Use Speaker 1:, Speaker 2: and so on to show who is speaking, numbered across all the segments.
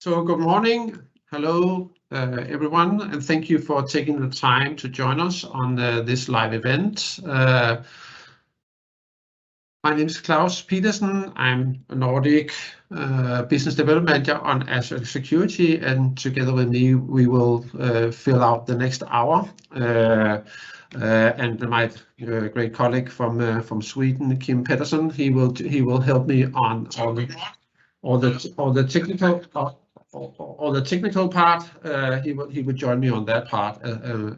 Speaker 1: So good morning. Hello, everyone, and thank you for taking the time to join us on this live event. My name is Claus Petersen. I'm a Nordic Business Development Manager on Azure Security, and together with me, we will fill out the next hour. And my great colleague from Sweden, Kim Pettersson, he will help me on all the technical part. He would join me on that part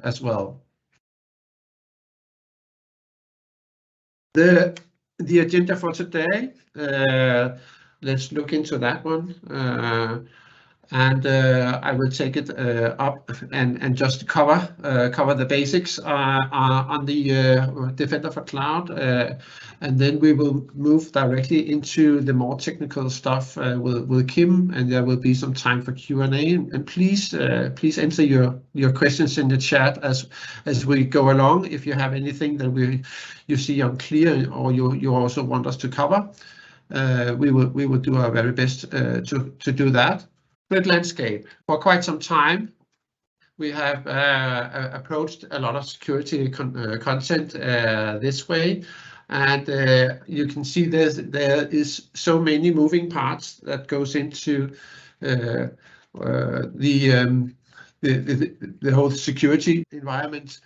Speaker 1: as well. The agenda for today. Let's look into that one. I will take it up and just cover the basics on the Defender for Cloud, and then we will move directly into the more technical stuff with Kim, and there will be some time for Q&A. And please enter your questions in the chat as we go along. If you have anything that you see unclear or you also want us to cover, we will do our very best to do that. Threat landscape. For quite some time, we have approached a lot of security content this way, and you can see there is so many moving parts that goes into the whole security environment.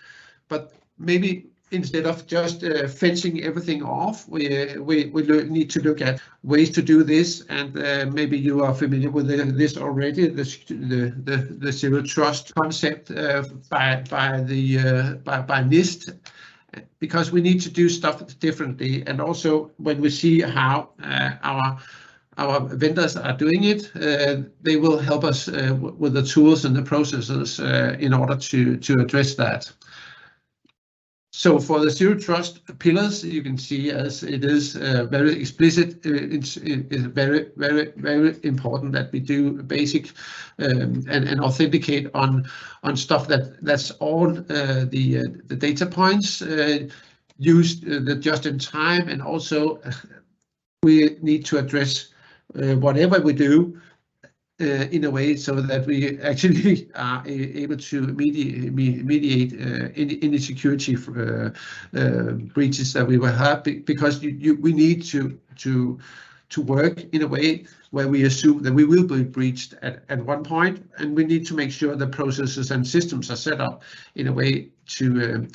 Speaker 1: But maybe instead of just fencing everything off, we need to look at ways to do this, and maybe you are familiar with this already, the zero trust concept by NIST, because we need to do stuff differently. And also when we see how our vendors are doing it, they will help us with the tools and the processes in order to address that. So for the zero trust pillars, you can see as it is very explicit, it's very, very, very important that we do basic and authenticate on stuff that's all the data points used the just in time, and also we need to address whatever we do in a way so that we actually are able to mediate any security breaches that we will have, because we need to work in a way where we assume that we will be breached at one point, and we need to make sure the processes and systems are set up in a way to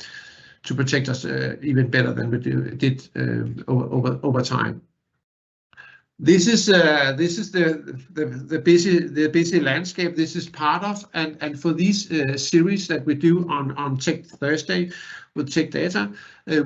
Speaker 1: protect us even better than we did over time. This is the busy landscape this is part of, and for these series that we do on Tech Thursday with Tech Data,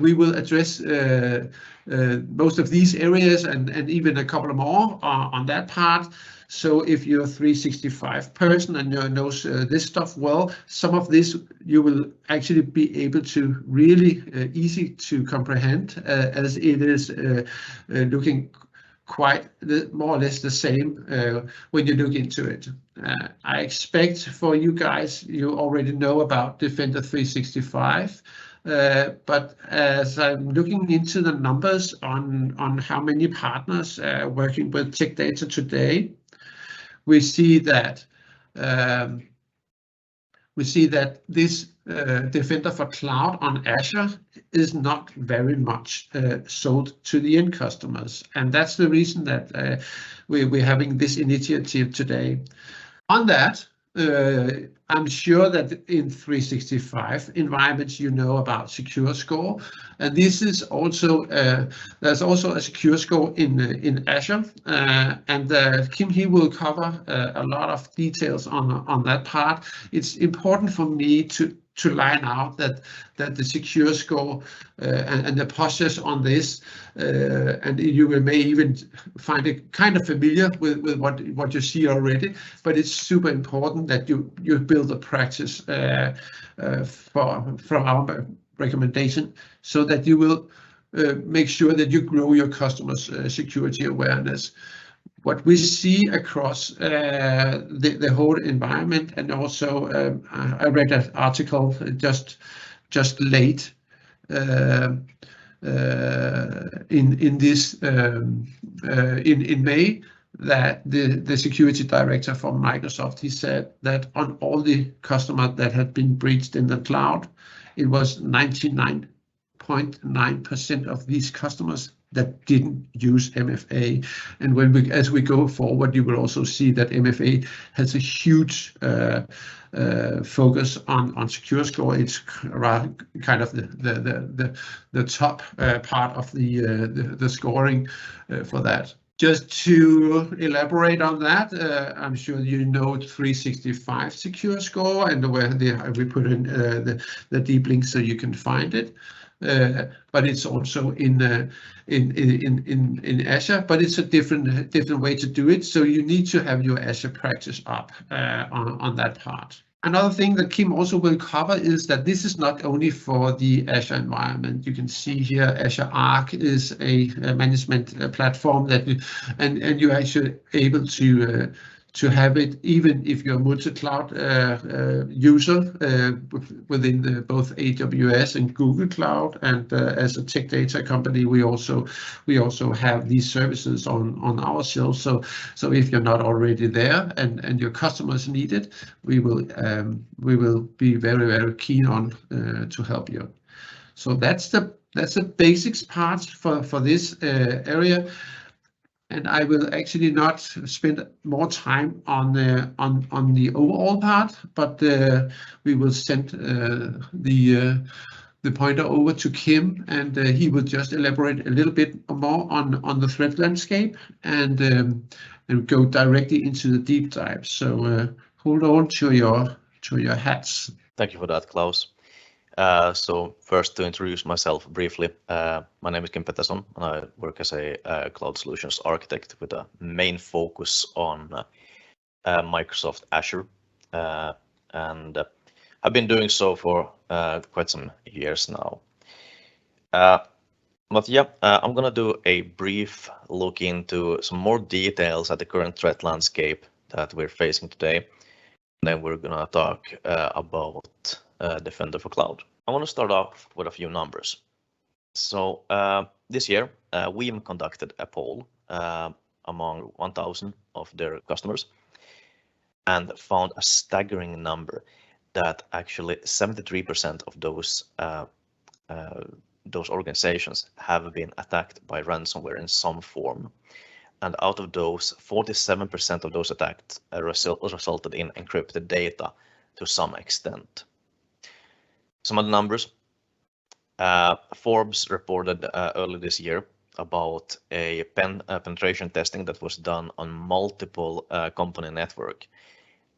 Speaker 1: we will address most of these areas and even a couple more on that part. So if you're a 365 person and knows this stuff well, some of this you will actually be able to really easy to comprehend, as it is looking quite more or less the same when you look into it. I expect for you guys, you already know about Defender 365, but as I'm looking into the numbers on how many partners are working with Tech Data today, we see that this Defender for Cloud on Azure is not very much sold to the end customers, and that's the reason that we're having this initiative today. On that, I'm sure that in 365 environments you know about Secure Score, and this is also there's also a Secure Score in Azure, and Kim, he will cover a lot of details on that part. It's important for me to line out that the Secure Score and the process on this, and you may even find it kind of familiar with what you see already, but it's super important that you build a practice from our recommendation, so that you will make sure that you grow your customers' security awareness. What we see across the whole environment, and also I read an article just late in May, that the security director from Microsoft, he said that on all the customers that had been breached in the cloud, it was 99.9% of these customers that didn't use MFA. And as we go forward, you will also see that MFA has a huge focus on secure score. It's kind of the top part of the scoring for that. Just to elaborate on that, I'm sure you know 365 secure score, and where we put in the deep link so you can find it. But it's also in Azure, but it's a different way to do it. So you need to have your Azure practice up on that part. Another thing that Kim also will cover is that this is not only for the Azure environment. You can see here Azure Arc is a management platform that you're actually able to have it even if you're a multi-cloud user within both AWS and Google Cloud. And as a tech data company, we also have these services on our shelves. So if you're not already there and your customers need it, we will be very, very keen on to help you. So that's the basics part for this area. And I will actually not spend more time on the overall part, but we will send the pointer over to Kim, and he will just elaborate a little bit more on the threat landscape and go directly into the deep dive. So hold on to your hats.
Speaker 2: Thank you for that, Klaus. So first, to introduce myself briefly, my name is Kim Pettersson, and I work as a cloud solutions architect with a main focus on Microsoft Azure, and I've been doing so for quite some years now. But yeah, I'm gonna do a brief look into some more details at the current threat landscape that we're facing today. And then we're gonna talk about Defender for Cloud. I want to start off with a few numbers. So this year, Veeam conducted a poll among 1,000 of their customers and found a staggering number that actually 73% of those organizations have been attacked by ransomware in some form. And out of those, 47% of those attacks resulted in encrypted data to some extent. Some of the numbers, Forbes reported early this year about a penetration testing that was done on multiple company network.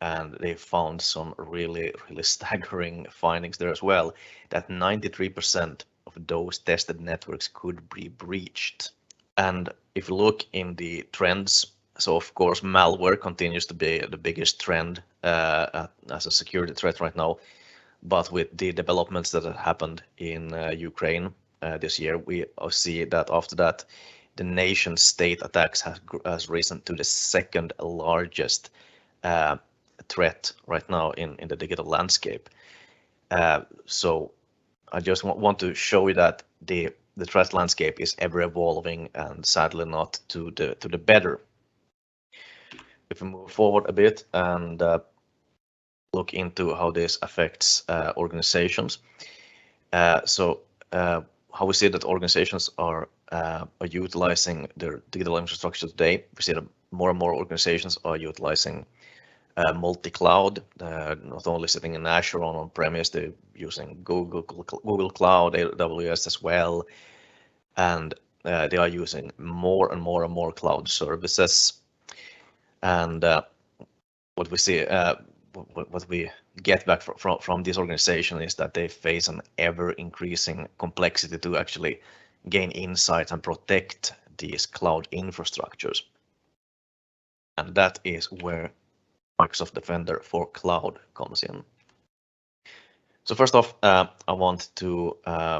Speaker 2: And they found some really staggering findings there as well, that 93% of those tested networks could be breached. And if you look in the trends, so of course malware continues to be the biggest trend as a security threat right now. But with the developments that have happened in Ukraine this year, we see that after that, the nation state attacks has risen to the second largest threat right now in the digital landscape. So I just want to show you that the threat landscape is ever evolving and sadly not to the better. If we move forward a bit and look into how this affects organizations. So how we see that organizations are utilizing their digital infrastructure today. We see that more and more organizations are utilizing multi-cloud, not only sitting in Azure or on-premise, they're using Google Cloud, AWS as well, and they are using more and more cloud services. And what we see, what we get back from this organization is that they face an ever-increasing complexity to actually gain insights and protect these cloud infrastructures. And that is where Microsoft Defender for Cloud comes in. So first off, I want to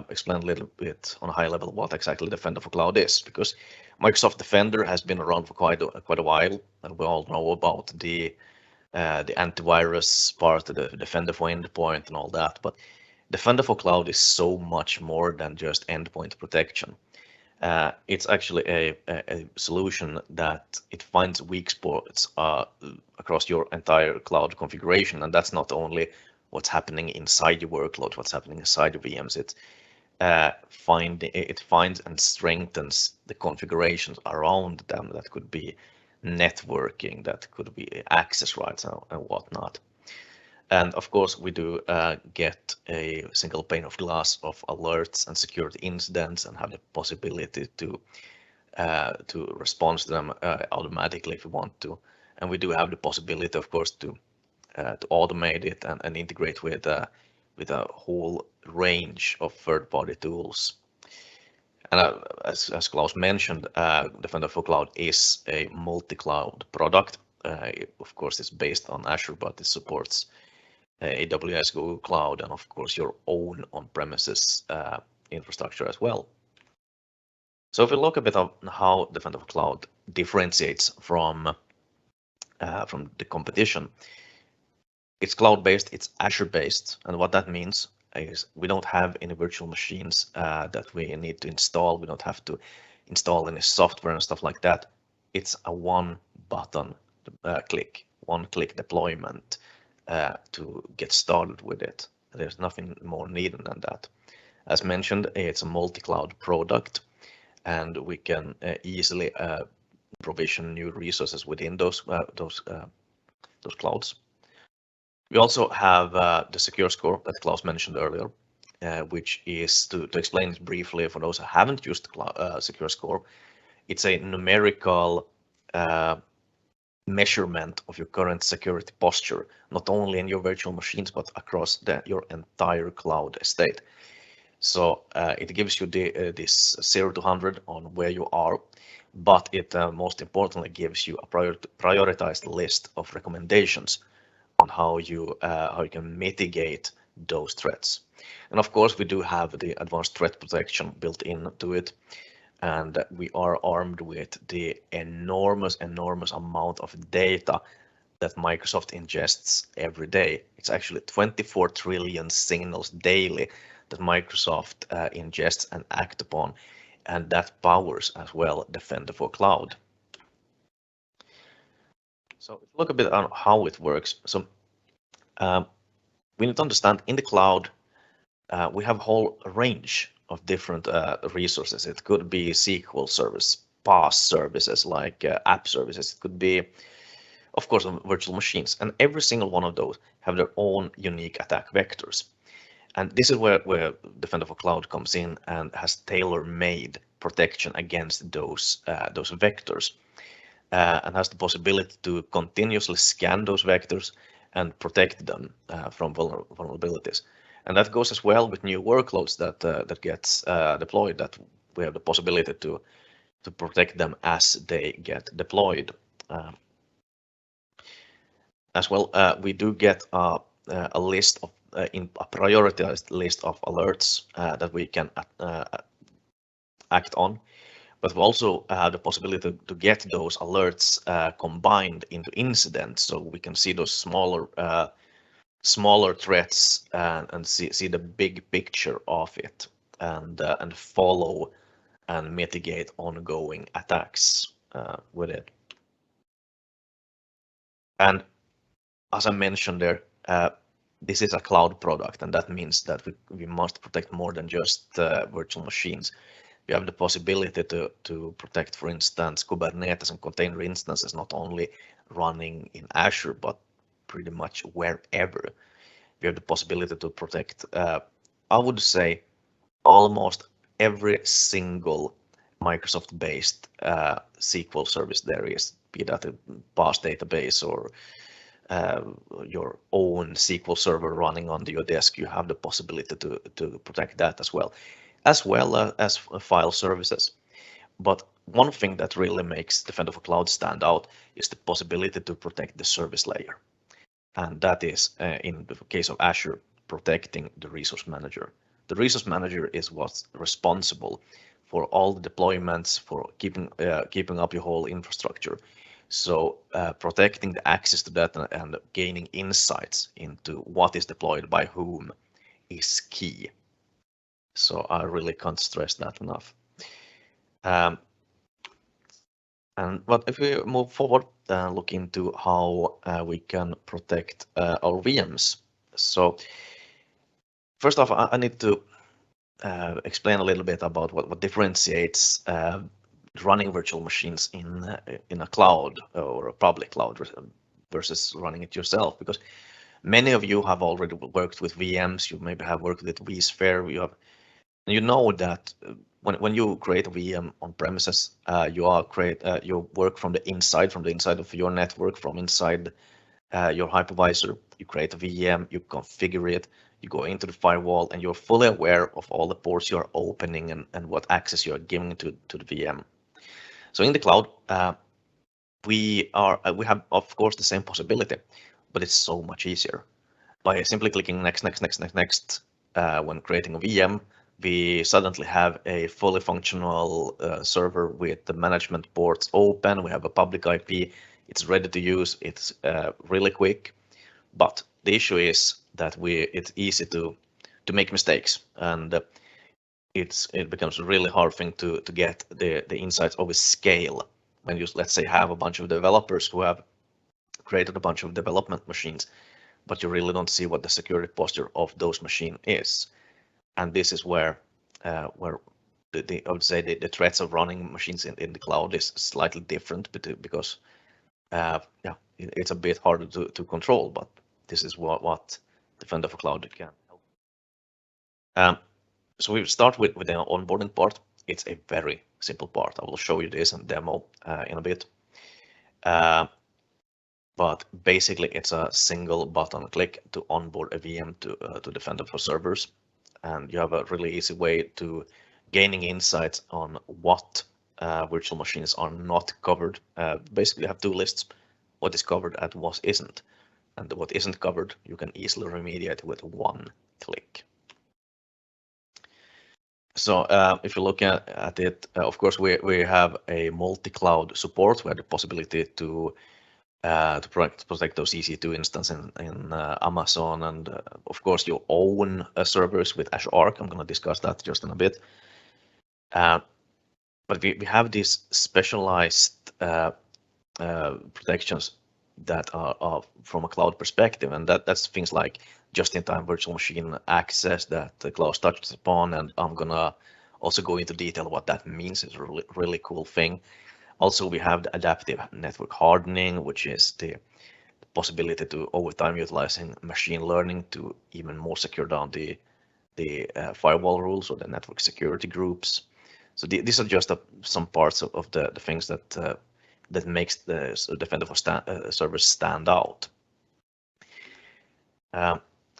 Speaker 2: explain a little bit on a high level what exactly Defender for Cloud is, because Microsoft Defender has been around for quite a while, and we all know about the antivirus part, the Defender for Endpoint and all that. But Defender for Cloud is so much more than just endpoint protection. It's actually a solution that it finds weak spots across your entire cloud configuration, and that's not only what's happening inside your workload, what's happening inside your VMs. It finds and strengthens the configurations around them. That could be networking, that could be access rights and whatnot. And of course, we do get a single pane of glass of alerts and security incidents, and have the possibility to respond to them automatically if we want to. And we do have the possibility, of course, to automate it and integrate with a whole range of third-party tools. And as Klaus mentioned, Defender for Cloud is a multi-cloud product. Of course, it's based on Azure, but it supports AWS, Google Cloud, and of course your own on-premises infrastructure as well. So if we look a bit on how Defender for Cloud differentiates from the competition, it's cloud-based, it's Azure-based, and what that means is we don't have any virtual machines that we need to install. We don't have to install any software and stuff like that. It's a one-button click, one-click deployment to get started with it. There's nothing more needed than that. As mentioned, it's a multi-cloud product, and we can easily provision new resources within those clouds. We also have the secure score that Klaus mentioned earlier, which is, to explain it briefly for those who haven't used secure score, it's a numerical measurement of your current security posture, not only in your virtual machines, but across your entire cloud estate. So it gives you this 0 to 100 on where you are, but it most importantly gives you a prioritized list of recommendations on how you can mitigate those threats. And of course, we do have the advanced threat protection built into it, and we are armed with the enormous amount of data that Microsoft ingests every day. It's actually 24 trillion signals daily that Microsoft ingests and act upon, and that powers as well Defender for Cloud. So look a bit on how it works. So we need to understand in the cloud, we have a whole range of different resources. It could be SQL service, PaaS services like app services. It could be, of course, virtual machines, and every single one of those have their own unique attack vectors. And this is where Defender for Cloud comes in and has tailor-made protection against those vectors, and has the possibility to continuously scan those vectors and protect them from vulnerabilities. And that goes as well with new workloads that gets deployed, that we have the possibility to protect them as they get deployed. As well, we do get a list of in a prioritized list of alerts that we can act on, but we also have the possibility to get those alerts combined into incidents, so we can see those smaller threats and see the big picture of it, and follow and mitigate ongoing attacks with it. And as I mentioned there, this is a cloud product, and that means that we must protect more than just virtual machines. We have the possibility to protect, for instance, Kubernetes and container instances, not only running in Azure, but pretty much wherever. We have the possibility to protect, I would say, almost every single Microsoft-based SQL service there is, be that a PaaS database or your own SQL server running on your desk. You have the possibility to protect that as well as file services. But one thing that really makes Defender for Cloud stand out is the possibility to protect the service layer. And that is, in the case of Azure, protecting the resource manager. The resource manager is what's responsible for all the deployments, for keeping up your whole infrastructure. So protecting the access to that and gaining insights into what is deployed by whom is key. So I really can't stress that enough. But if we move forward, look into how we can protect our VMs. So first off, I need to explain a little bit about what differentiates running virtual machines in a cloud or a public cloud versus running it yourself, because many of you have already worked with VMs. You maybe have worked with vSphere. You know that when you create a VM on premises, you work from the inside of your network, from inside your hypervisor. You create a VM, you configure it, you go into the firewall, and you're fully aware of all the ports you're opening and what access you're giving to the VM. So in the cloud, we have of course the same possibility, but it's so much easier. By simply clicking next, when creating a VM, we suddenly have a fully functional server with the management ports open. We have a public IP. It's ready to use. It's really quick. But the issue is that it's easy to make mistakes, and it becomes a really hard thing to get the insights of a scale when you, let's say, have a bunch of developers who have created a bunch of development machines, but you really don't see what the security posture of those machines is. And this is where I would say the threats of running machines in the cloud is slightly different, because it's a bit harder to control, but this is what Defender for Cloud can help. So we start with the onboarding part. It's a very simple part. I will show you this in demo in a bit. But basically, it's a single button click to onboard a VM to Defender for servers. And you have a really easy way to gaining insights on what virtual machines are not covered. Basically, you have two lists: what is covered and what isn't. And what isn't covered, you can easily remediate with one click. So if you look at it, of course, we have a multi-cloud support. We have the possibility to protect those EC2 instances in Amazon, and of course your own servers with Azure Arc. I'm going to discuss that just in a bit. But we have these specialized protections that are from a cloud perspective, and that's things like just-in-time virtual machine access that Klaus touched upon, and I'm gonna also go into detail what that means. It's a really cool thing. Also, we have the adaptive network hardening, which is the possibility to, over time, utilizing machine learning to even more secure down the firewall rules or the network security groups. So these are just some parts of the things that makes the Defender for servers stand out.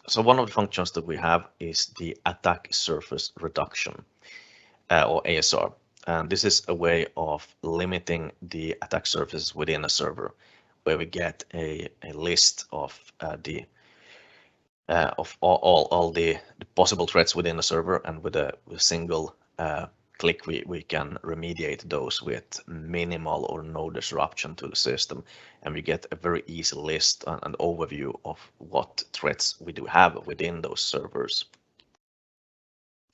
Speaker 2: So one of the functions that we have is the attack surface reduction, or ASR. And this is a way of limiting the attack surfaces within a server, where we get a list of all the possible threats within a server, and with a single click we can remediate those with minimal or no disruption to the system, and we get a very easy list and overview of what threats we do have within those servers.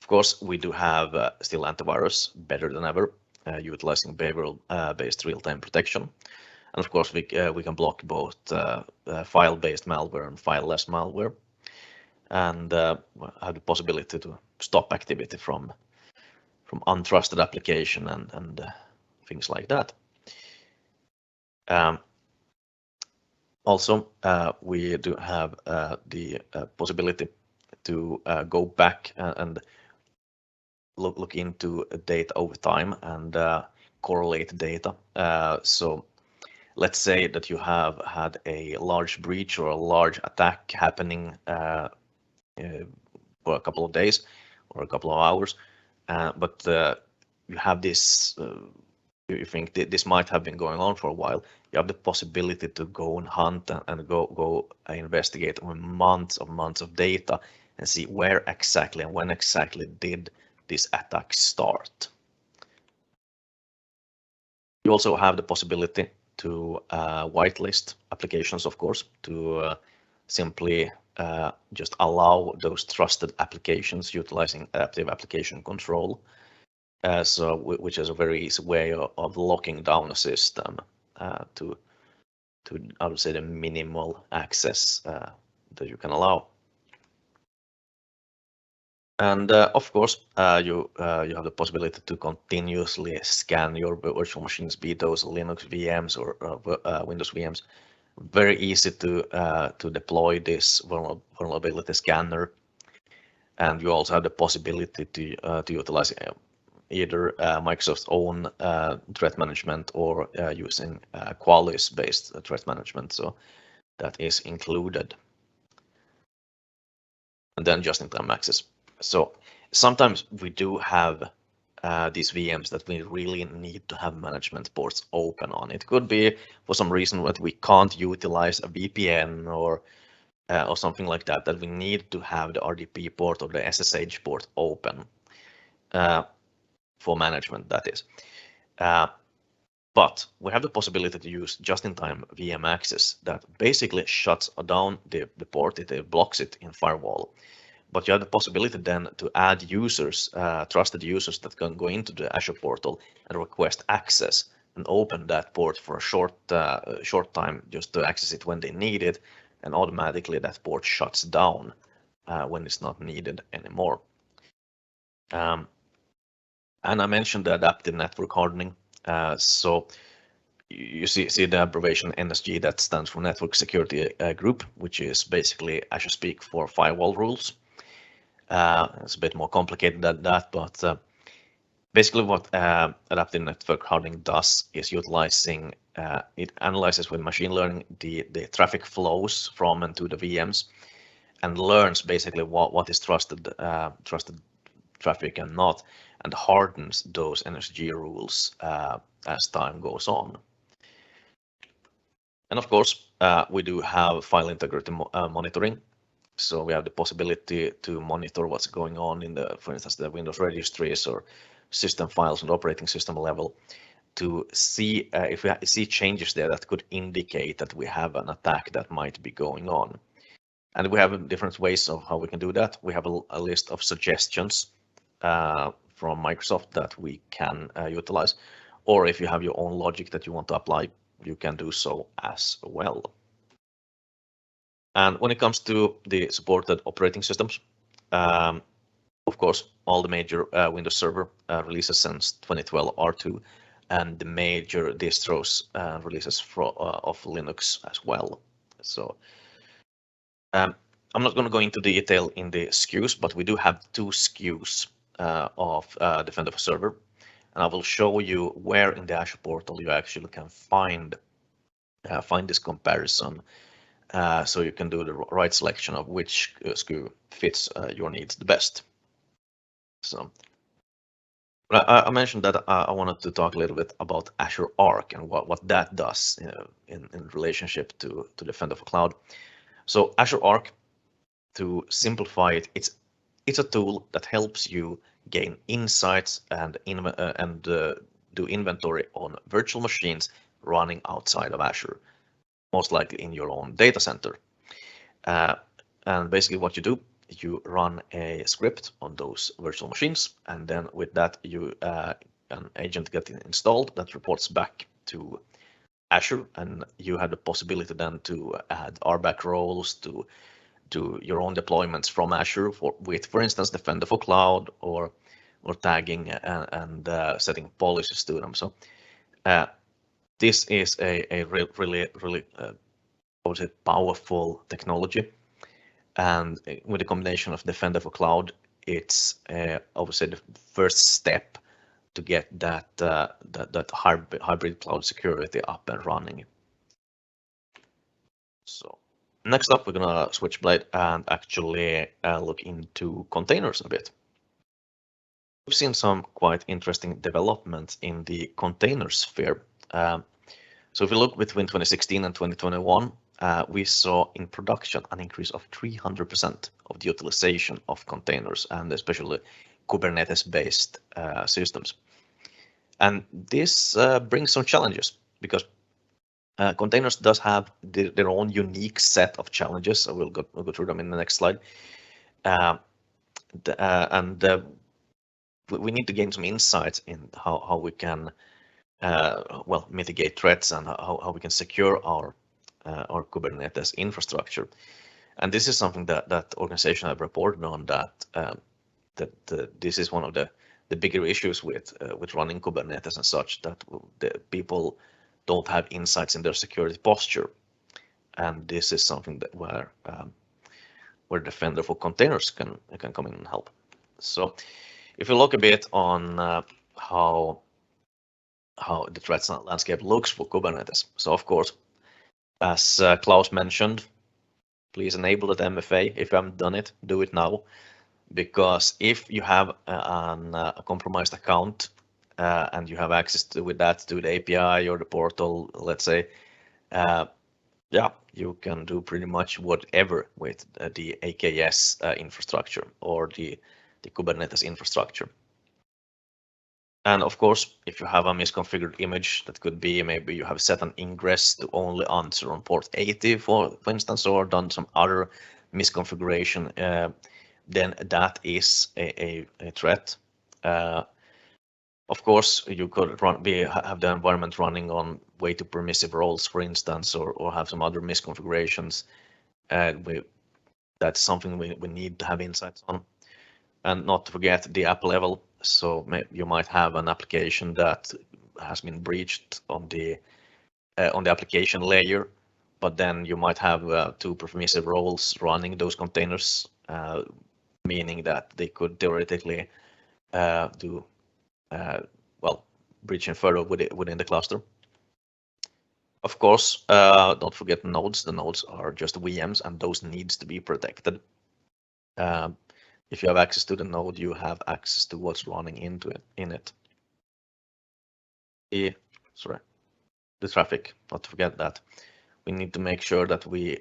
Speaker 2: Of course, we do have still antivirus, better than ever, utilizing behavioral-based real-time protection. And of course, we can block both file-based malware and file-less malware, and have the possibility to stop activity from untrusted application and things like that. Also, we do have the possibility to go back and look into data over time and correlate data. So let's say that you have had a large breach or a large attack happening for a couple of days or a couple of hours, but you have this, you think this might have been going on for a while. You have the possibility to go and hunt and go investigate on months of data and see where exactly and when exactly did this attack start. You also have the possibility to whitelist applications, of course, to simply just allow those trusted applications utilizing adaptive application control which is a very easy way of locking down a system to I would say the minimal access that you can allow. And of course, you have the possibility to continuously scan your virtual machines, be those Linux VMs or Windows VMs. Very easy to deploy this vulnerability scanner, and you also have the possibility to utilize either Microsoft's own threat management or using Qualys-based threat management. So that is included. And then just-in-time access. So sometimes we do have these VMs that we really need to have management ports open on. It could be for some reason that we can't utilize a VPN or something like that, that we need to have the RDP port or the SSH port open for management, that is. But we have the possibility to use just-in-time VM access that basically shuts down the port, it blocks it in firewall. But you have the possibility then to add users, trusted users that can go into the Azure portal and request access and open that port for a short time just to access it when they need it, and automatically that port shuts down when it's not needed anymore. And I mentioned the adaptive network hardening. So you see the abbreviation NSG, that stands for Network Security Group, which is basically Azure speak for firewall rules. It's a bit more complicated than that, but basically what adaptive network hardening does is utilizing, it analyzes with machine learning the traffic flows from and to the VMs, and learns basically what is trusted traffic and not, and hardens those NSG rules as time goes on. And of course, we do have file integrity monitoring. So we have the possibility to monitor what's going on in for instance, the Windows registries or system files on the operating system level, to see if we see changes there that could indicate that we have an attack that might be going on. And we have different ways of how we can do that. We have a list of suggestions from Microsoft that we can utilize, or if you have your own logic that you want to apply, you can do so as well. And when it comes to the supported operating systems, of course, all the major Windows Server releases since 2012 R2, and the major distros releases of Linux as well. So I'm not going to go into detail in the SKUs, but we do have 2 SKUs of Defender for Server, and I will show you where in the Azure portal you actually can find this comparison. So you can do the right selection of which SKU fits your needs the best. So I mentioned that I wanted to talk a little bit about Azure Arc and what that does in relationship to Defender for Cloud. So Azure Arc, to simplify it, it's a tool that helps you gain insights and do inventory on virtual machines running outside of Azure, most likely in your own data center. And basically what you do, you run a script on those virtual machines, and then with that an agent gets installed that reports back to Azure, and you have the possibility then to add RBAC roles to your own deployments from Azure with, for instance, Defender for Cloud or tagging and setting policies to them. So this is a really I would say powerful technology, and with the combination of Defender for Cloud, it's I would say the first step to get that hybrid cloud security up and running. So next up, we're gonna switch blade and actually look into containers a bit. We've seen some quite interesting developments in the container sphere. So if we look between 2016 and 2021, we saw in production an increase of 300% of the utilization of containers, and especially Kubernetes-based systems. And this brings some challenges, because containers does have their own unique set of challenges. I will go through them in the next slide. we need to gain some insights in how we can well, mitigate threats and how we can secure our Kubernetes infrastructure. And this is something that organizations have reported on, that this is one of the bigger issues with running Kubernetes and such, that the people don't have insights in their security posture. And this is something that where Defender for Containers can come in and help. So if you look a bit on how the threat landscape looks for Kubernetes. So of course, as Klaus mentioned, please enable that MFA. If you haven't done it, do it now. Because if you have a compromised account and you have access with that to the API or the portal, let's say, yeah, you can do pretty much whatever with the AKS infrastructure or the Kubernetes infrastructure. And of course, if you have a misconfigured image, that could be maybe you have set an ingress to only answer on port 80, for instance, or done some other misconfiguration, then that is a threat. Of course, you could have the environment running on way too permissive roles, for instance, or have some other misconfigurations. That's something we need to have insights on. And not to forget the app level. So you might have an application that has been breached on the application layer, but then you might have two permissive roles running those containers, meaning that they could theoretically do well, breaching further within the cluster. Of course, don't forget nodes. The nodes are just VMs, and those needs to be protected. If you have access to the node, you have access to what's running in it. The traffic, not to forget that. We need to make sure that we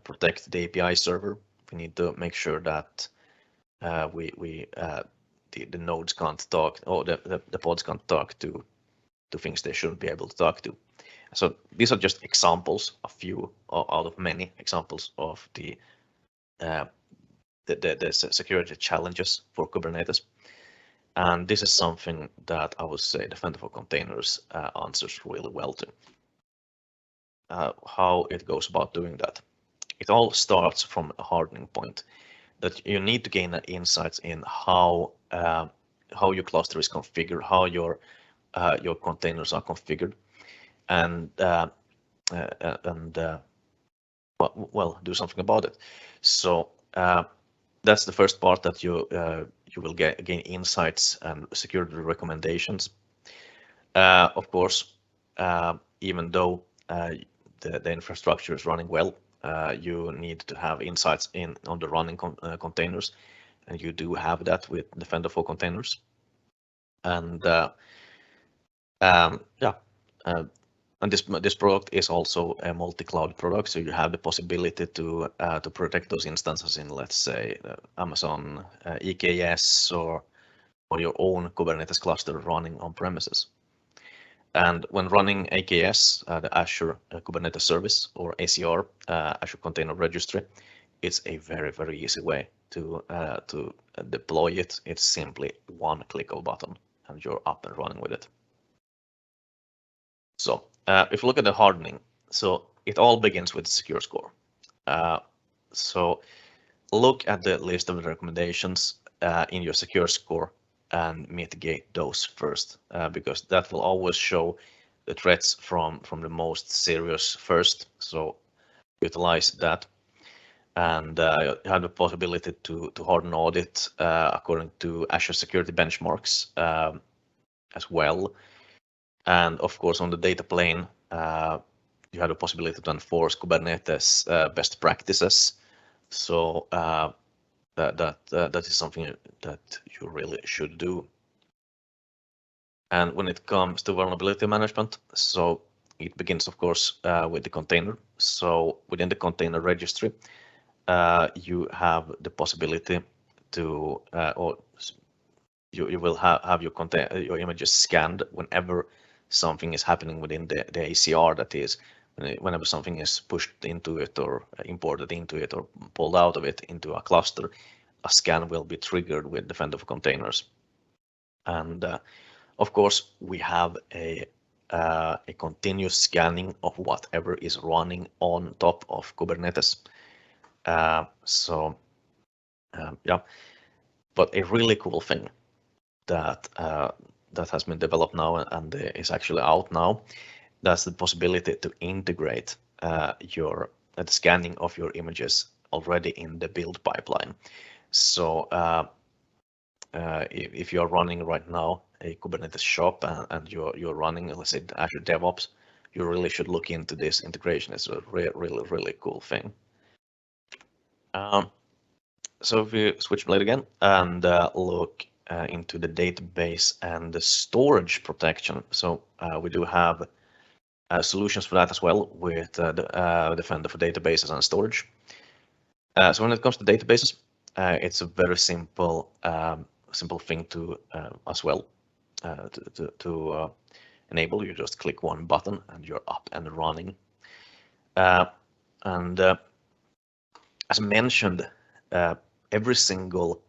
Speaker 2: protect the API server. We need to make sure that the nodes can't talk, or the pods can't talk to things they shouldn't be able to talk to. So these are just examples, a few out of many examples of the security challenges for Kubernetes. And this is something that I would say Defender for Containers answers really well to. How it goes about doing that. It all starts from a hardening point, that you need to gain insights in how your cluster is configured, how your containers are configured, and well, do something about it. So that's the first part, that you will gain insights and security recommendations. Of course, even though the infrastructure is running well, you need to have insights on the running containers, and you do have that with Defender for Containers. And and this product is also a multi-cloud product, so you have the possibility to protect those instances in, let's say, Amazon EKS or your own Kubernetes cluster running on premises. And when running AKS, the Azure Kubernetes Service, or ACR, Azure Container Registry, it's a very, very easy way to deploy it. It's simply one click of a button and you're up and running with it. So if you look at the hardening, so it all begins with secure score. So look at the list of the recommendations in your secure score and mitigate those first, because that will always show the threats from the most serious first. So utilize that, and you have the possibility to harden audit according to Azure security benchmarks as well. And of course, on the data plane, you have the possibility to enforce Kubernetes best practices. So that is something that you really should do. And when it comes to vulnerability management, so it begins, of course, with the container. So within the container registry, you have the possibility to, or you will have your images scanned whenever something is happening within the ACR, that is, whenever something is pushed into it or imported into it or pulled out of it into a cluster, a scan will be triggered with Defender for Containers. And of course, we have a continuous scanning of whatever is running on top of Kubernetes. Yeah, but a really cool thing that that has been developed now and is actually out now, that's the possibility to integrate the scanning of your images already in the build pipeline. So if you're running right now a Kubernetes shop and you're running, let's say, Azure DevOps, you really should look into this integration. It's a really cool thing. So if we switch blade again and look into the database and the storage protection, so we do have solutions for that as well with the Defender for databases and storage. So when it comes to databases, it's a very simple thing to as well to enable. You just click one button and you're up and running. As mentioned, every single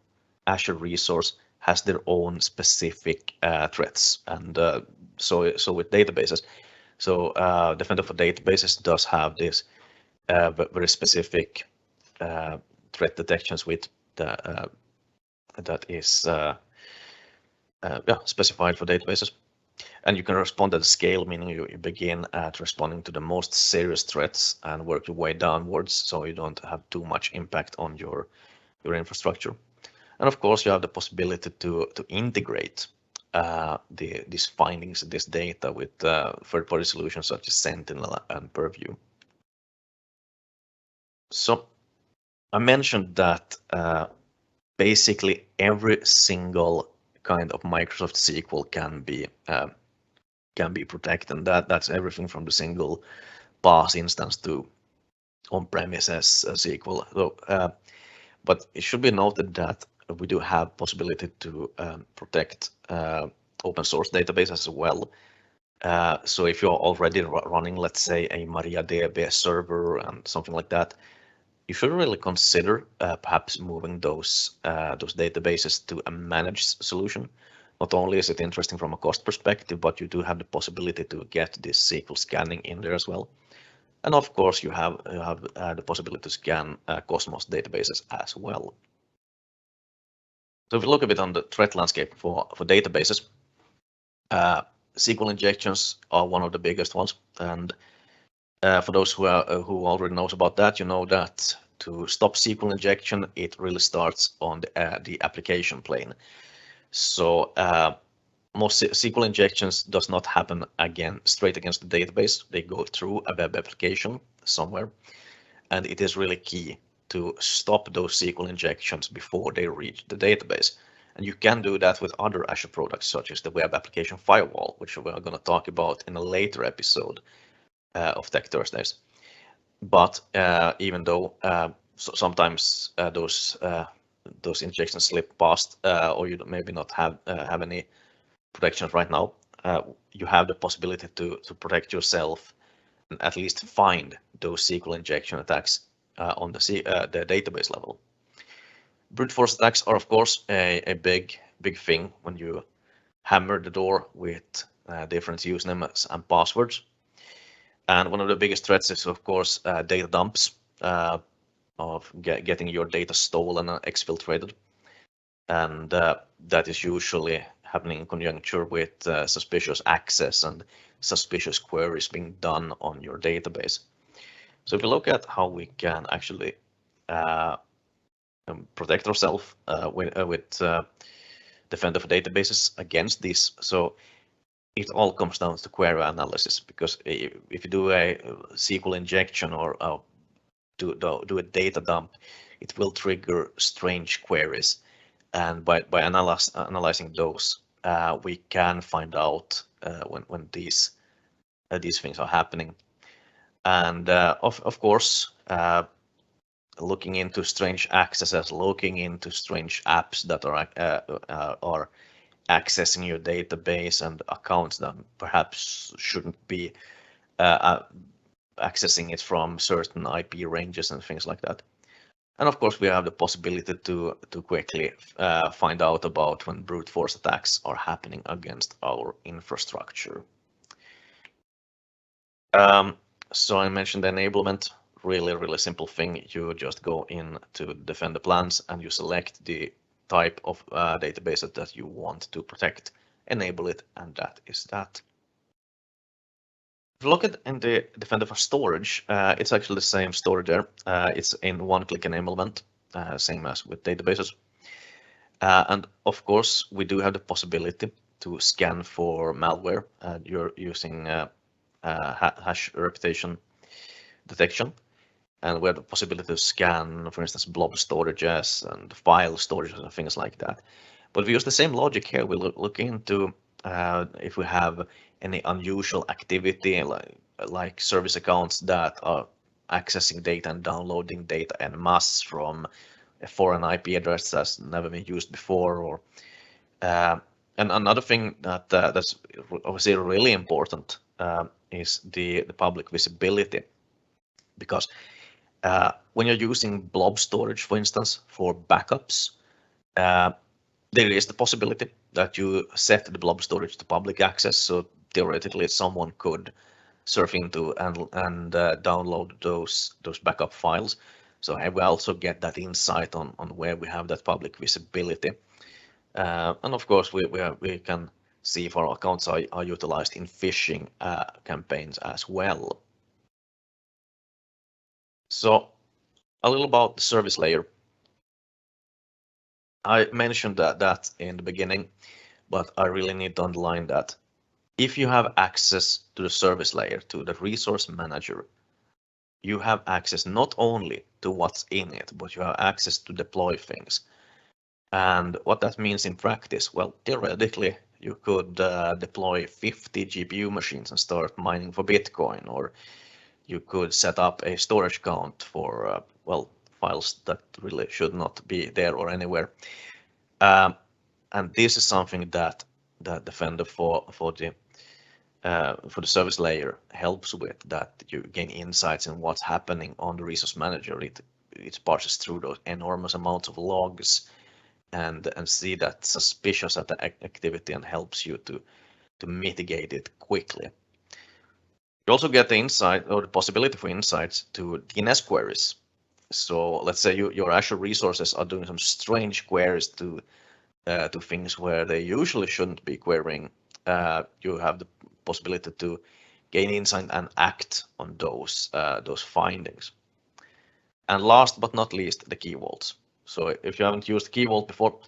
Speaker 2: Azure resource has their own specific threats, and so with databases. So Defender for databases does have this very specific threat detections with that is specified for databases, and you can respond at a scale, meaning you begin at responding to the most serious threats and work your way downwards, so you don't have too much impact on your infrastructure. And of course, you have the possibility to integrate these findings, this data with third-party solutions such as Sentinel and Purview. So I mentioned that basically every single kind of Microsoft SQL can be protected. That's everything from the single pass instance to on-premises SQL. So, but it should be noted that we do have possibility to protect open source databases as well. So if you're already running, let's say, a MariaDB server and something like that, you should really consider perhaps moving those databases to a managed solution. Not only is it interesting from a cost perspective, but you do have the possibility to get this SQL scanning in there as well. And of course, you have the possibility to scan Cosmos databases as well. So if we look a bit on the threat landscape for databases, SQL injections are one of the biggest ones. And for those who already knows about that, you know that to stop SQL injection, it really starts on the application plane. So most SQL injections does not happen straight against the database. They go through a web application somewhere, and it is really key to stop those SQL injections before they reach the database. And you can do that with other Azure products, such as the Web Application Firewall, which we're going to talk about in a later episode of Tech Thursdays. But even though sometimes those injections slip past, or you maybe not have any protection right now, you have the possibility to protect yourself and at least find those SQL injection attacks on the database level. Brute force attacks are, of course, a big thing when you hammer the door with different usernames and passwords. And one of the biggest threats is, of course, data dumps, of getting your data stolen and exfiltrated. And that is usually happening in conjunction with suspicious access and suspicious queries being done on your database. So if we look at how we can actually protect ourselves with Defender for databases against this, so it all comes down to query analysis, because if you do a SQL injection or do a data dump, it will trigger strange queries, and by analyzing those, we can find out when these things are happening. And of course, looking into strange accesses, looking into strange apps that are accessing your database and accounts that perhaps shouldn't be accessing it from certain IP ranges and things like that. And of course, we have the possibility to quickly find out about when brute force attacks are happening against our infrastructure. So I mentioned the enablement, really simple thing. You just go into Defender plans and you select the type of database that you want to protect, enable it, and that is that. If you look at in the Defender for storage, it's actually the same storage there. It's in one-click enablement, same as with databases. And of course, we do have the possibility to scan for malware. You're using hash reputation detection, and we have the possibility to scan, for instance, blob storages and file storages and things like that. But we use the same logic here. We look into if we have any unusual activity, like service accounts that are accessing data and downloading data en masse from a foreign IP address that's never been used before, or and another thing that's obviously really important is the public visibility, because when you're using blob storage, for instance, for backups, there is the possibility that you set the blob storage to public access. So theoretically, someone could surf into and download those backup files. So we also get that insight on where we have that public visibility. And of course, we can see if our accounts are utilized in phishing campaigns as well. So a little about the service layer. I mentioned that in the beginning, but I really need to underline that if you have access to the service layer, to the resource manager, you have access not only to what's in it, but you have access to deploy things. And what that means in practice, well, theoretically, you could deploy 50 GPU machines and start mining for Bitcoin, or you could set up a storage account for, well, files that really should not be there or anywhere. And this is something that the Defender for the service layer helps with, that you gain insights in what's happening on the resource manager. It parses through those enormous amounts of logs and see that suspicious activity and helps you to mitigate it quickly. You also get the insight or the possibility for insights to DNS queries. So let's say your Azure resources are doing some strange queries to things where they usually shouldn't be querying. You have the possibility to gain insight and act on those findings. And last but not least, the key vaults. So if you haven't used Key Vault before,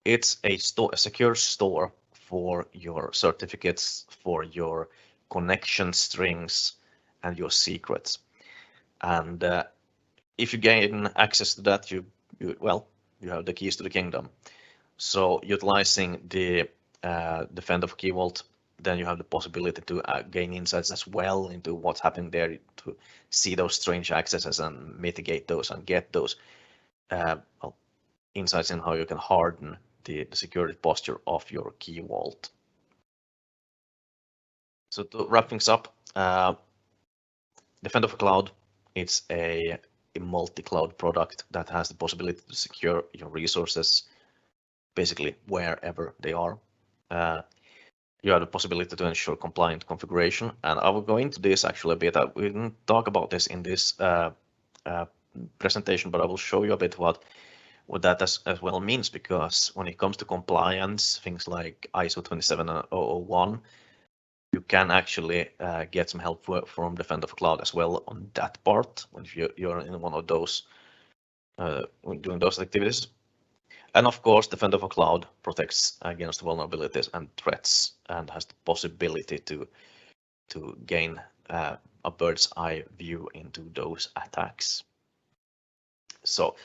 Speaker 2: it's a secure store for your certificates, for your connection strings, and your secrets. And if you gain access to that, you have the keys to the kingdom. So utilizing the Defender for Key Vault, then you have the possibility to gain insights as well into what's happening there, to see those strange accesses and mitigate those and get those insights in how you can harden the security posture of your Key Vault. So to wrap things up, Defender for Cloud, it's a multi-cloud product that has the possibility to secure your resources basically wherever they are. You have the possibility to ensure compliant configuration, and I will go into this actually a bit. We didn't talk about this in this presentation, but I will show you a bit what that as well means, because when it comes to compliance, things like ISO 27001, you can actually get some help from Defender for Cloud as well on that part when you're in one of those doing those activities. And of course, Defender for Cloud protects against vulnerabilities and threats and has the possibility to gain a bird's eye view into those attacks. So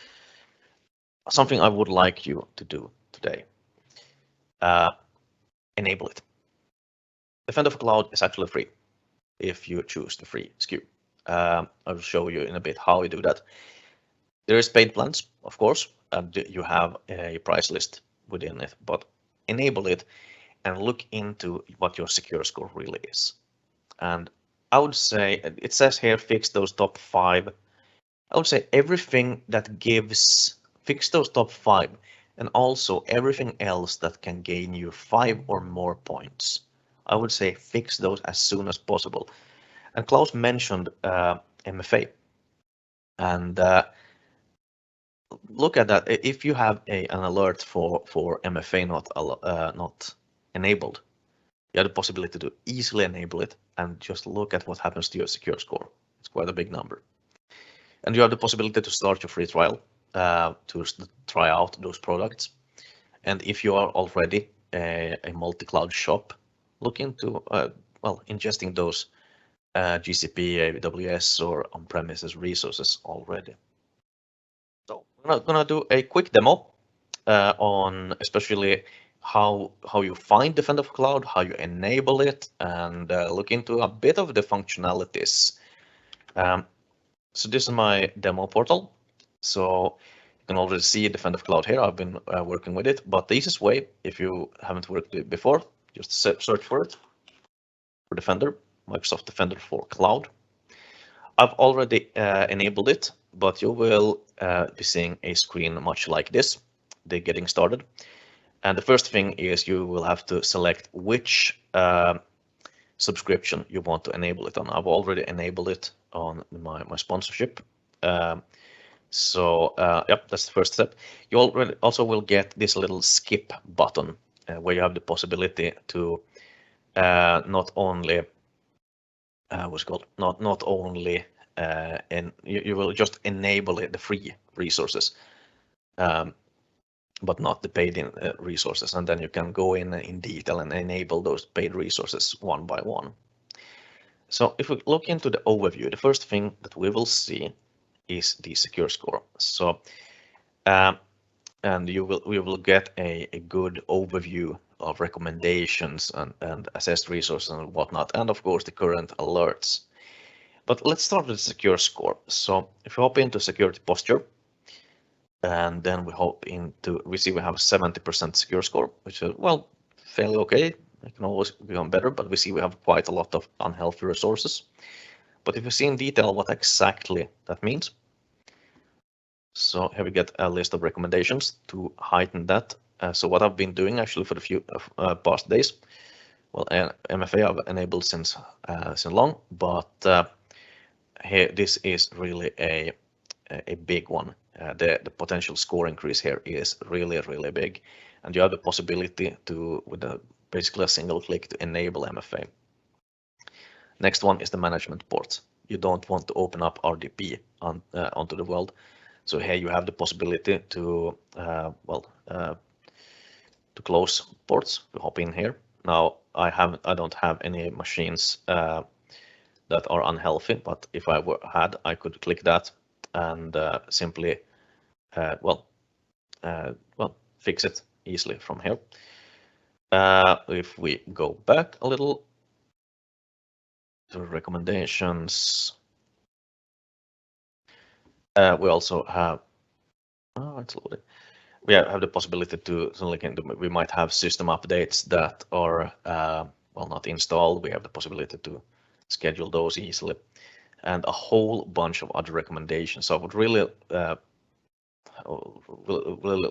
Speaker 2: something I would like you to do today, enable it. Defender for Cloud is actually free if you choose the free SKU. I will show you in a bit how you do that. There is paid plans, of course, and you have a price list within it, but enable it and look into what your secure score really is. And I would say, it says here, fix those top 5 I would say everything that fix those top 5, and also everything else that can gain you 5 or more points. I would say fix those as soon as possible. And Klaus mentioned MFA. And look at that. If you have an alert for MFA not enabled, you have the possibility to easily enable it, and just look at what happens to your secure score. It's quite a big number. And you have the possibility to start your free trial to try out those products. And if you are already a multi-cloud shop, look into ingesting those GCP, AWS, or on-premises resources already. So I'm gonna do a quick demo on especially how you find Defender for Cloud, how you enable it, and look into a bit of the functionalities. So this is my demo portal. So you can already see Defender for Cloud here. I've been working with it, but the easiest way, if you haven't worked with it before, just search for it, for Defender, Microsoft Defender for Cloud. I've already enabled it, but you will be seeing a screen much like this, the getting started. And the first thing is you will have to select which subscription you want to enable it on. I've already enabled it on my sponsorship. Yep, that's the first step. You already also will get this little skip button where you have the possibility to not only not only and you will just enable the free resources, but not the paid resources, and then you can go in detail and enable those paid resources one by one. So if we look into the overview, the first thing that we will see is the secure score. So and we will get a good overview of recommendations and assessed resources and whatnot, and of course the current alerts. But let's start with the secure score. So if we hop into security posture, and then we see we have a 70% secure score, which is, well, fairly okay. It can always become better, but we see we have quite a lot of unhealthy resources. But if you see in detail what exactly that means, so here we get a list of recommendations to heighten that. So what I've been doing actually for the few past days, well, MFA I've enabled since long, but here this is really a big one. The potential score increase here is really big, and you have the possibility to, with basically a single click, to enable MFA. Next one is the management ports. You don't want to open up RDP onto the world. So here you have the possibility to to close ports. We hop in here. Now I don't have any machines that are unhealthy, but if I had, I could click that and simply fix it easily from here. If we go back a little to recommendations, we also have it's loaded. We have the possibility to look into. We might have system updates that are not installed. We have the possibility to schedule those easily, and a whole bunch of other recommendations. So I would really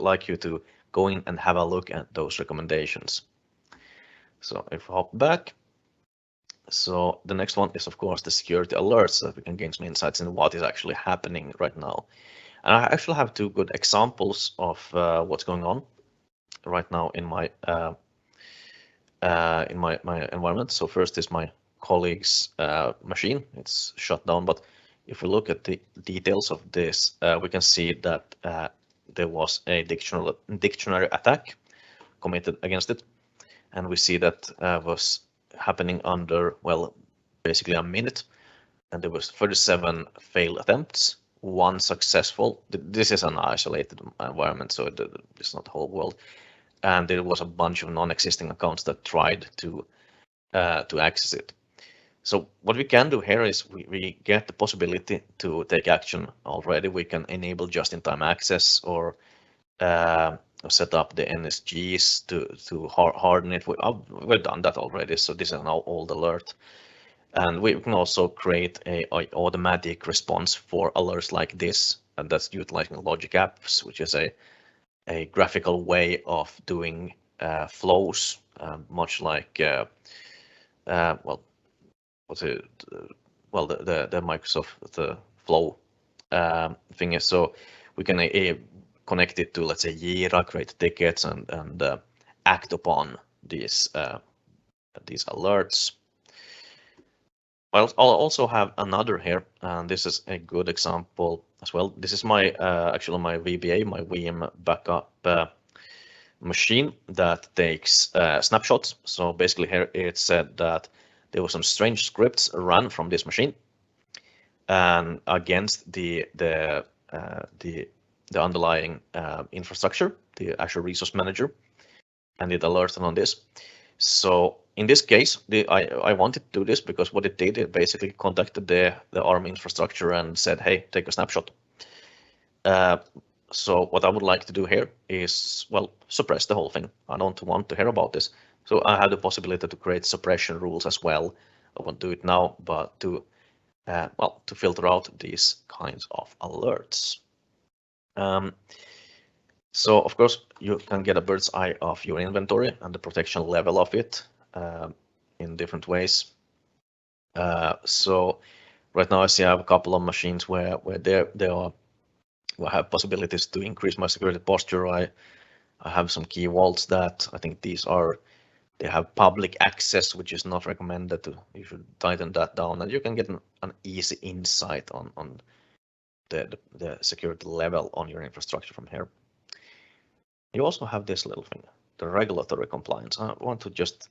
Speaker 2: like you to go in and have a look at those recommendations. So if we hop back, so the next one is of course the security alerts, so that we can gain some insights into what is actually happening right now. And I actually have two good examples of what's going on right now in my environment. So first is my colleague's machine. It's shut down, but if we look at the details of this, we can see that there was a dictionary attack committed against it, and we see that was happening under, well, basically a minute, and there was 37 failed attempts, 1 successful. This is an isolated environment, so it's not the whole world, and there was a bunch of non-existing accounts that tried to access it. So what we can do here is we get the possibility to take action already. We can enable just-in-time access or set up the NSGs to harden it. We've done that already, so this is an old alert. And we can also create a automatic response for alerts like this, and that's utilizing logic apps, which is a graphical way of doing flows, much like well, what's it? Well, the Microsoft flow thing is, so we can connect it to, let's say, Jira, create tickets, and act upon these alerts. I'll also have another here, and this is a good example as well. This is my actually my VBA, my VM backup machine that takes snapshots. So basically here it said that there were some strange scripts run from this machine and against the underlying infrastructure, the Azure Resource Manager, and it alerted on this. So in this case, I wanted to do this because what it did, it basically contacted the ARM infrastructure and said, hey, take a snapshot. So what I would like to do here is, well, suppress the whole thing. I don't want to hear about this. So I have the possibility to create suppression rules as well. I won't do it now, but to well, to filter out these kinds of alerts. So of course you can get a bird's eye of your inventory and the protection level of it in different ways. So right now I see I have a couple of machines where there are I have possibilities to increase my security posture. I have some key vaults that I think they have public access, which is not recommended. You should tighten that down, and you can get an easy insight on the security level on your infrastructure from here. You also have this little thing, the regulatory compliance. I want to just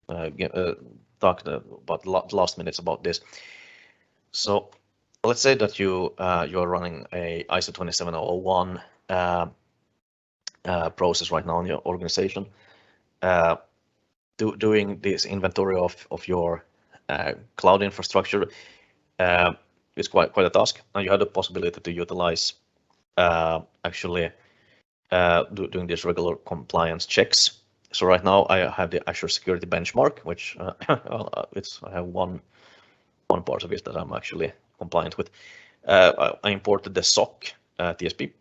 Speaker 2: talk about the last minutes about this. So let's say that you're running a ISO 27001 process right now in your organization, doing this inventory of your cloud infrastructure is quite a task, and you have the possibility to utilize actually doing these regular compliance checks. So right now I have the Azure Security Benchmark, which I have one part of it that I'm actually compliant with. I imported the SOC TSP,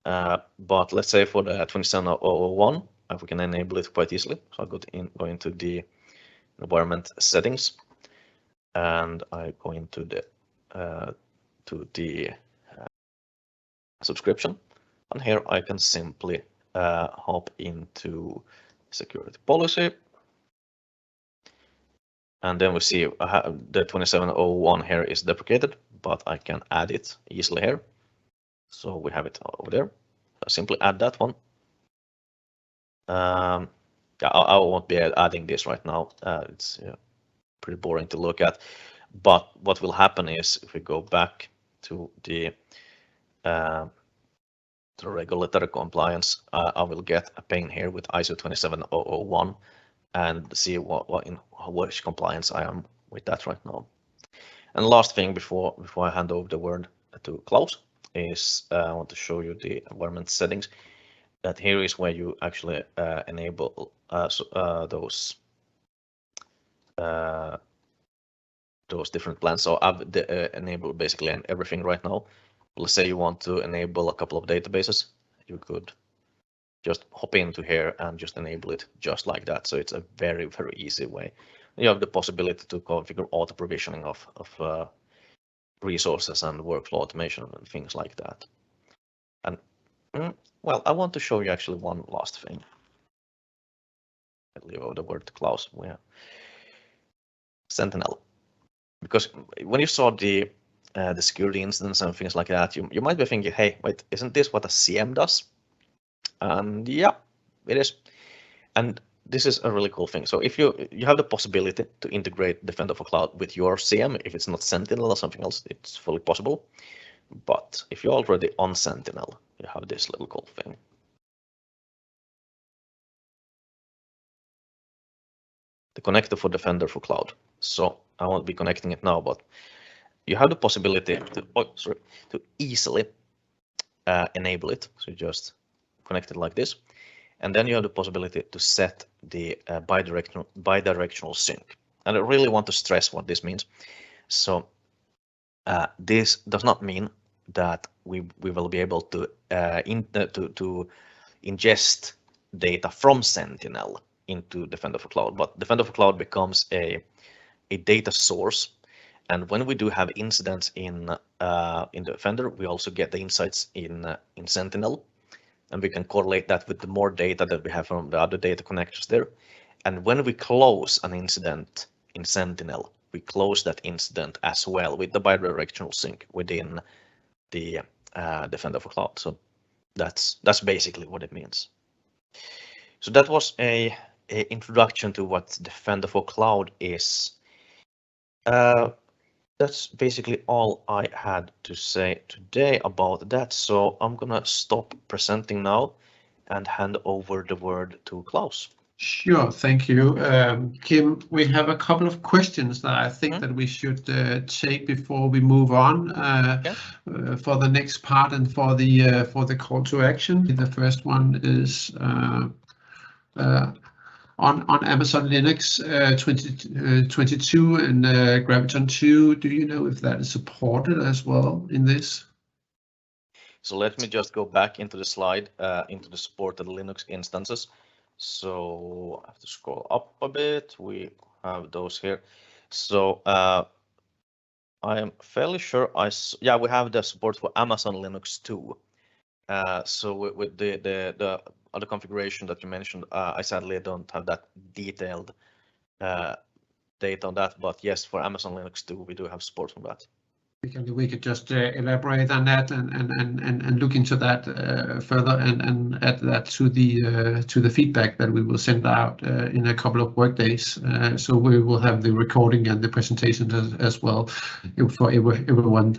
Speaker 2: but let's say for the 27001, we can enable it quite easily. So I go into the environment settings, and I go into the subscription, and here I can simply hop into security policy, and then we see the 27001 here is deprecated, but I can add it easily here. So we have it over there. I simply add that one. Yeah, I won't be adding this right now. It's pretty boring to look at. But what will happen is if we go back to the regulatory compliance, I will get a pane here with ISO 27001 and see which compliance I am with that right now. And last thing before I hand over the word to Klaus is I want to show you the environment settings. That here is where you actually enable those different plans. So I've enabled basically everything right now. Let's say you want to enable a couple of databases, you could just hop into here and just enable it just like that. So it's a very, very easy way. You have the possibility to configure auto provisioning of resources and workflow automation and things like that. And well, I want to show you actually one last thing. I'll leave over the word to Klaus. We have Sentinel, because when you saw the security incidents and things like that, you might be thinking, hey, wait, isn't this what a CM does? And yeah, it is. And this is a really cool thing. So if you have the possibility to integrate Defender for Cloud with your CM, if it's not Sentinel or something else, it's fully possible. But if you're already on Sentinel, you have this little cool thing. The connector for Defender for Cloud. So I won't be connecting it now, but you have the possibility to easily enable it. So you just connect it like this. And then you have the possibility to set the bidirectional sync. and I really want to stress what this means. So this does not mean that we will be able to ingest data from Sentinel into Defender for Cloud, but Defender for Cloud becomes a data source. And when we do have incidents in Defender, we also get the insights in Sentinel, and we can correlate that with the more data that we have from the other data connectors there. And when we close an incident in Sentinel, we close that incident as well with the bidirectional sync within the Defender for Cloud. So that's basically what it means. So that was a introduction to what Defender for Cloud is. That's basically all I had to say today about that. So I'm gonna stop presenting now and hand over the word to Klaus.
Speaker 1: Sure, thank you, Kim. We have a couple of questions that I think that we should take before we move on for the next part and for the call to action. The first one is on Amazon Linux 2022 and Graviton 2. Do you know if that is supported as well in this?
Speaker 2: So let me just go back into the slide, into the supported Linux instances. So I have to scroll up a bit. We have those here. So I am fairly sure we have the support for Amazon Linux 2. So with the other configuration that you mentioned, I sadly don't have that detailed data on that, but yes, for Amazon Linux 2, we do have support for that.
Speaker 1: We could just elaborate on that and look into that further and add that to the feedback that we will send out in a couple of work days. So we will have the recording and the presentation as well for everyone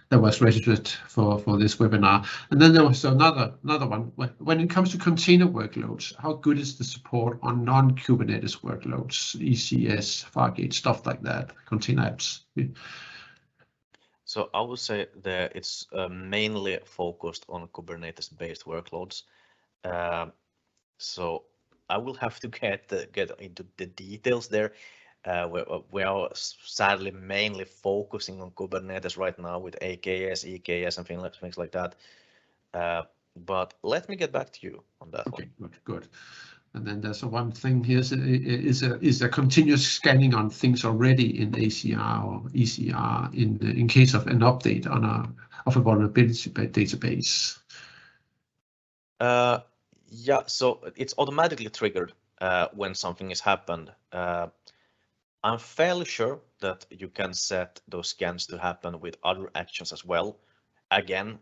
Speaker 1: that was registered for this webinar. And then there was another one. When it comes to container workloads, how good is the support on non-Kubernetes workloads, ECS, Fargate, stuff like that, container apps?
Speaker 2: So I would say that it's mainly focused on Kubernetes-based workloads. So I will have to get into the details there. We are sadly mainly focusing on Kubernetes right now with AKS, EKS, and things like that. But let me get back to you on that.
Speaker 1: Okay, good. And then there's one thing here is a continuous scanning on things already in ACR or ECR in case of an update of a vulnerability database.
Speaker 2: Yeah, so it's automatically triggered when something has happened. I'm fairly sure that you can set those scans to happen with other actions as well. Again,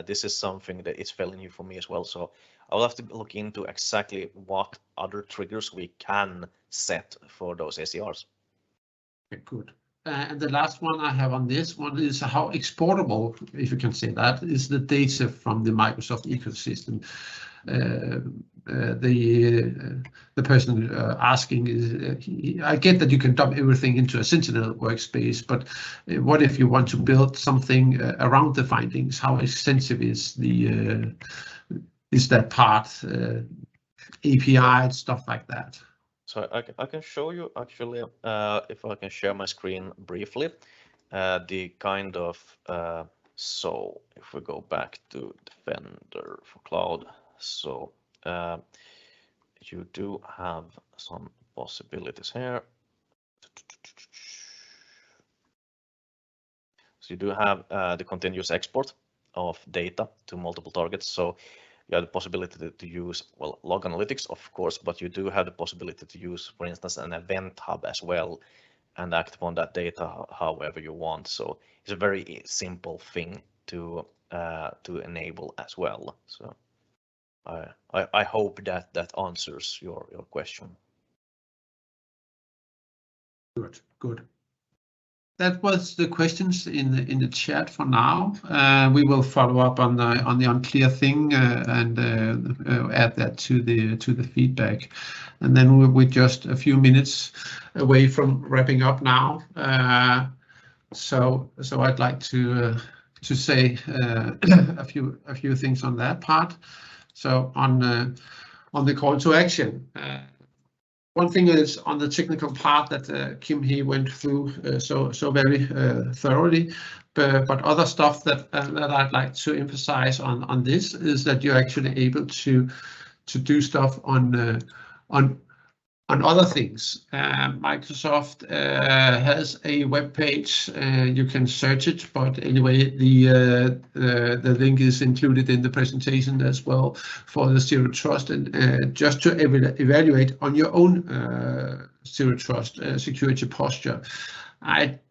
Speaker 2: this is something that is fairly new for me as well, so I'll have to look into exactly what other triggers we can set for those ACRs.
Speaker 1: Okay, good. And the last one I have on this one is how exportable, if you can say that, is the data from the Microsoft ecosystem. The person asking is, I get that you can dump everything into a Sentinel workspace, but what if you want to build something around the findings? How extensive is that part, API, stuff like that?
Speaker 2: So I can show you actually, if I can share my screen briefly, the kind of, so if we go back to Defender for Cloud, so you do have some possibilities here. So you do have the continuous export of data to multiple targets. So you have the possibility to use, well, log analytics, of course, but you do have the possibility to use, for instance, an event hub as well and act upon that data however you want. So it's a very simple thing to enable as well. So I hope that answers your question.
Speaker 1: Good. That was the questions in the chat for now. We will follow up on the unclear thing and add that to the feedback. And then we're just a few minutes away from wrapping up now. So I'd like to say a few things on that part. So on the call to action. one thing is on the technical part that Kim he went through so very thoroughly, but other stuff that I'd like to emphasize on this is that you're actually able to do stuff on other things. Microsoft has a web page. You can search it, but anyway, the link is included in the presentation as well for the Zero Trust, and just to evaluate on your own Zero Trust security posture.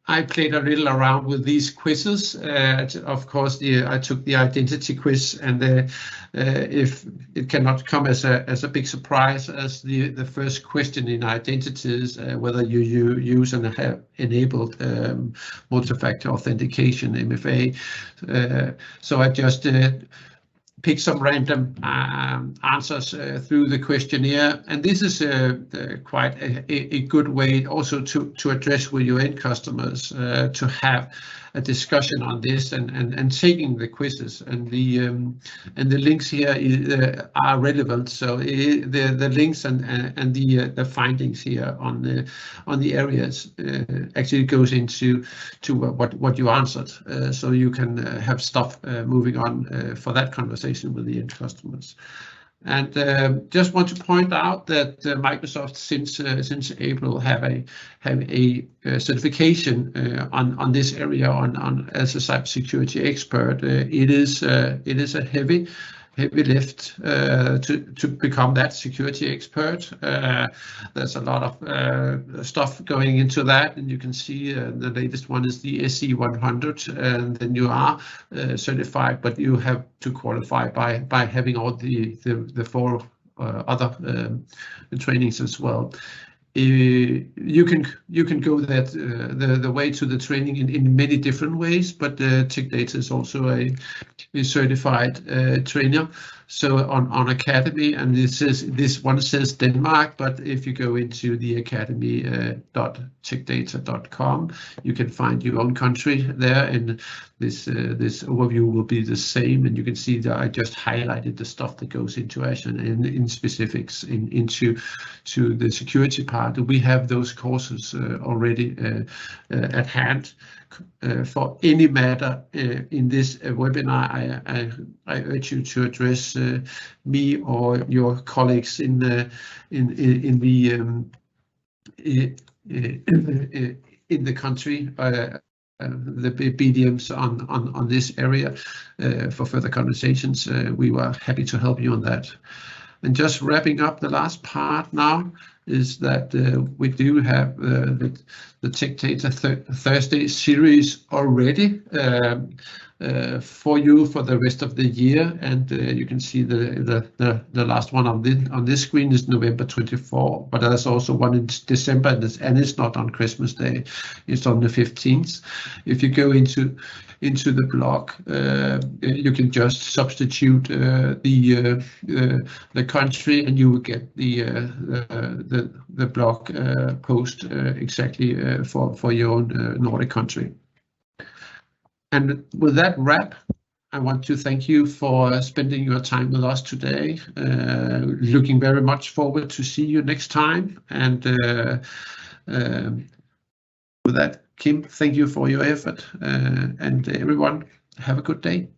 Speaker 1: I played a little around with these quizzes. Of course, I took the identity quiz, and if it cannot come as a big surprise as the first question in identity is whether you use and have enabled multi-factor authentication, MFA. So I just pick some random answers through the questionnaire, and this is quite a good way also to address with your end customers to have a discussion on this and taking the quizzes, and the links here are relevant. So the links and the findings here on the areas actually goes into what you answered, so you can have stuff moving on for that conversation with the end customers. And just want to point out that Microsoft since April have a certification on this area as a cybersecurity expert. It is a heavy lift to become that security expert. There's a lot of stuff going into that, and you can see the latest one is the SC 100, and then you are certified, but you have to qualify by having all the 4 other trainings as well. You can go the way to the training in many different ways, but Tech Data is also a certified trainer. So on Academy, and this one says Denmark, but if you go into the academy.techdata.com, you can find your own country there, and this overview will be the same. And you can see that I just highlighted the stuff that goes into Azure and in specifics into the security part. We have those courses already at hand. For any matter in this webinar, I urge you to address me or your colleagues in the country, the BDMs on this area for further conversations. We were happy to help you on that. And just wrapping up the last part now is that we do have the Tech Data Thursday series already for you for the rest of the year, and you can see the last one on this screen is November 24, but there's also one in December, and it's not on Christmas Day, it's on the 15th. If you go into the blog, you can just substitute the country, and you will get the blog post exactly for your own Nordic country. And with that wrap, I want to thank you for spending your time with us today. Looking very much forward to see you next time. And with that, Kim, thank you for your effort, and everyone, have a good day.